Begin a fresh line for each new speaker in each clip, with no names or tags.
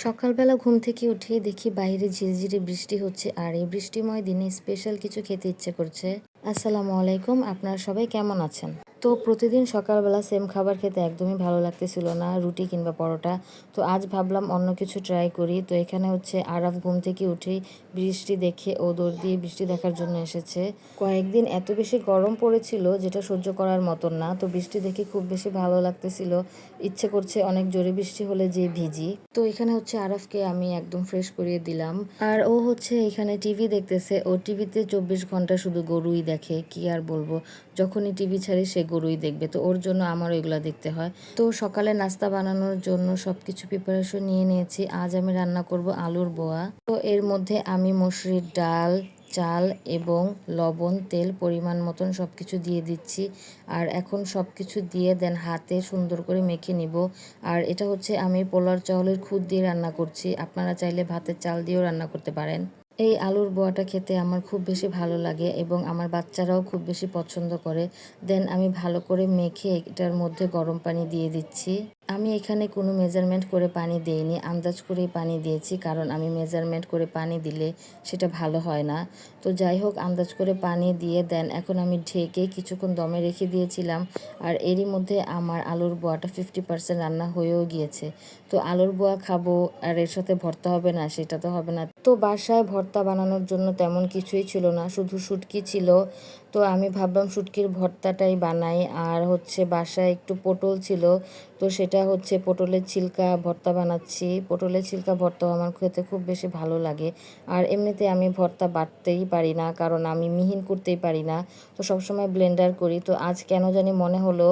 সকালবেলা ঘুম থেকে উঠেই দেখি বাইরে ঝিরিঝিরি বৃষ্টি হচ্ছে আর এই বৃষ্টিময় দিনে স্পেশাল কিছু খেতে ইচ্ছে করছে। আসসালামু আলাইকুম, আপনারা সবাই কেমন আছেন? তো প্রতিদিন সকালবেলা সেম খাবার খেতে একদমই ভালো লাগতেছিল না, রুটি কিংবা পরোটা। তো আজ ভাবলাম অন্য কিছু ট্রাই করি। তো এখানে হচ্ছে আরাফ ঘুম থেকে উঠেই বৃষ্টি দেখে ও দৌড় দিয়ে বৃষ্টি দেখার জন্য এসেছে। কয়েকদিন এত বেশি গরম পড়েছিল যেটা সহ্য করার মতন না। তো বৃষ্টি দেখে খুব বেশি ভালো লাগতেছিল, ইচ্ছে করছে অনেক জোরে বৃষ্টি হলে যে ভিজি। তো এখানে হচ্ছে আরাফকে আমি একদম ফ্রেশ করিয়ে দিলাম। আর ও হচ্ছে এখানে টিভি দেখতেছে। ও টিভিতে 24 ঘন্টা শুধু গরুই দেখে, কি আর বলবো। যখনই টিভি ছাড়ি সে গরুই দেখবে, তো ওর জন্য আমারও এগুলো দেখতে হয়। তো সকালে নাস্তা বানানোর জন্য সবকিছু প্রিপারেশন নিয়ে নিয়েছি। আজ আমি রান্না করব আলুর বোয়া। তো এর মধ্যে আমি মসুরির ডাল, চাল এবং লবণ, তেল পরিমাণ মতন সব কিছু দিয়ে দিচ্ছি। আর এখন সব কিছু দিয়ে দেন হাতে সুন্দর করে মেখে নিব। আর এটা হচ্ছে আমি পোলার চাউলের খুদ দিয়ে রান্না করছি, আপনারা চাইলে ভাতের চাল দিয়েও রান্না করতে পারেন। এই আলুর বোয়াটা খেতে আমার খুব বেশি ভালো লাগে এবং আমার বাচ্চারাও খুব বেশি পছন্দ করে। দেন আমি ভালো করে মেখে এটার মধ্যে গরম পানি দিয়ে দিচ্ছি। আমি এখানে কোনো মেজারমেন্ট করে পানি দেইনি, আন্দাজ করেই পানি দিয়েছি, কারণ আমি মেজারমেন্ট করে পানি দিলে সেটা ভালো হয় না। তো যাই হোক, আন্দাজ করে পানি দিয়ে দেন এখন আমি ঢেকে কিছুক্ষণ দমে রেখে দিয়েছিলাম। আর এরই মধ্যে আমার আলুর বোয়াটা 50% রান্না হয়েও গিয়েছে। তো আলুর বোয়া খাবো আর এর সাথে ভর্তা হবে না, সেটা তো হবে না। তো বাসায় ভর্তা বানানোর জন্য তেমন কিছুই ছিল না, শুধু শুটকি ছিল। তো আমি ভাবলাম শুটকির ভর্তাটাই বানাই। আর হচ্ছে বাসায় একটু পটল ছিল, তো সেটা হচ্ছে পটলের ছিলকা ভর্তা বানাচ্ছি। পটলের ছিলকা ভর্তাও আমার খেতে খুব বেশি ভালো লাগে। আর এমনিতে আমি ভর্তা বাটতেই পারি না, কারণ আমি মিহিন করতেই পারি না। তো সবসময় ব্লেন্ডার করি। তো আজ কেন জানি মনে হলো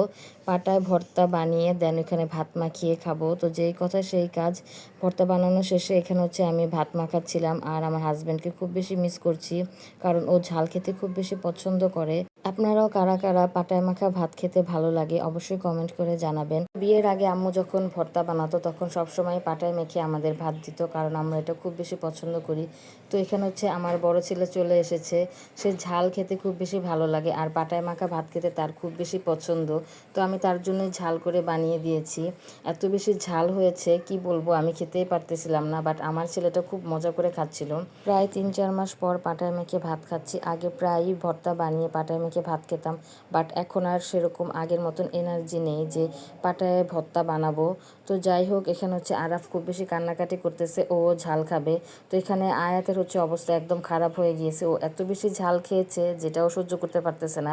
পাটায় ভর্তা বানিয়ে দেন এখানে ভাত মাখিয়ে খাবো। তো যেই কথা সেই কাজ, ভর্তা বানানো শেষে এখানে হচ্ছে আমি ভাত মাখাচ্ছিলাম। আর আমার হাজব্যান্ডকে খুব বেশি মিস করছি, কারণ ও ঝাল খেতে খুব বেশি পছন্দ করে। আপনারাও কারা কারা পাটায় মাখা ভাত খেতে ভালো লাগে অবশ্যই কমেন্ট করে জানাবেন। বিয়ের আগে আম্মু যখন ভর্তা বানাতো তখন সবসময় পাটায় মেখে আমাদের ভাত দিত, কারণ আমরা এটা খুব বেশি পছন্দ করি। তো এখানে হচ্ছে আমার বড় ছেলে চলে এসেছে, সে ঝাল খেতে খুব বেশি ভালো লাগে আর পাটায় মাখা ভাত খেতে তার খুব বেশি পছন্দ। তো আমি তার জন্যই ঝাল করে বানিয়ে দিয়েছি। এত বেশি ঝাল হয়েছে কি বলবো, আমি খেতেই পারতেছিলাম না, বাট আমার ছেলেটা খুব মজা করে খাচ্ছিল। প্রায় 3-4 মাস পর পাটায় মেখে ভাত খাচ্ছি। আগে প্রায়ই ভর্তা বানিয়ে পাটায় মেখে ভাত খেতাম, বাট এখন আর সেরকম আগের মতন এনার্জি নেই যে পাটায় ভর্তা বানাবো। তো যাই হোক, এখানে হচ্ছে আরাফ খুব বেশি কান্নাকাটি করতেছে, ও ঝাল খাবে। তো এখানে আয়াতের হচ্ছে অবস্থা একদম খারাপ হয়ে গিয়েছে, ও এত বেশি ঝাল খেয়েছে যেটাও সহ্য করতে পারতেছে না।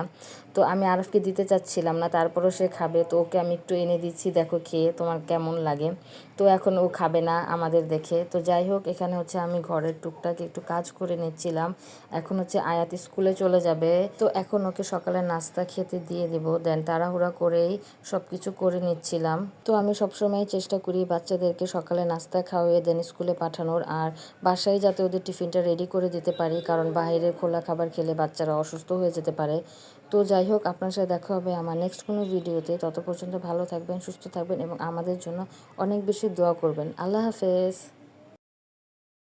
তো আমি আরাফকে দিতে চাচ্ছিলাম না, তারপরও সে খাবে। তো ওকে আমি একটু এনে দিচ্ছি, দেখো খেয়ে তোমার কেমন লাগে। তো এখন ও খাবে না আমাদের দেখে। তো যাই হোক, এখানে হচ্ছে আমি ঘরের টুকটাক একটু কাজ করে নিচ্ছিলাম। এখন হচ্ছে আয়াত স্কুলে চলে যাবে, তো এখন ওকে সকালে নাস্তা খেতে দিয়ে দেবো। দেন তাড়াহুড়া করেই সব কিছু করে নিচ্ছিলাম। তো আমি সবসময় চেষ্টা করি বাচ্চাদেরকে সকালে নাস্তা খাওয়িয়ে দেন স্কুলে পাঠানোর, আর বাসায় যাতে ওদের টিফিনটা রেডি করে দিতে পারি, কারণ বাইরে খোলা খাবার খেলে বাচ্চারা অসুস্থ হয়ে যেতে পারে। তো যাই হোক, আপনার সাথে দেখা হবে আমার নেক্সট কোনো ভিডিওতে। তত পর্যন্ত ভালো থাকবেন, সুস্থ থাকবেন এবং আমাদের জন্য অনেক বেশি দোয়া করবেন। আল্লাহ হাফেজ।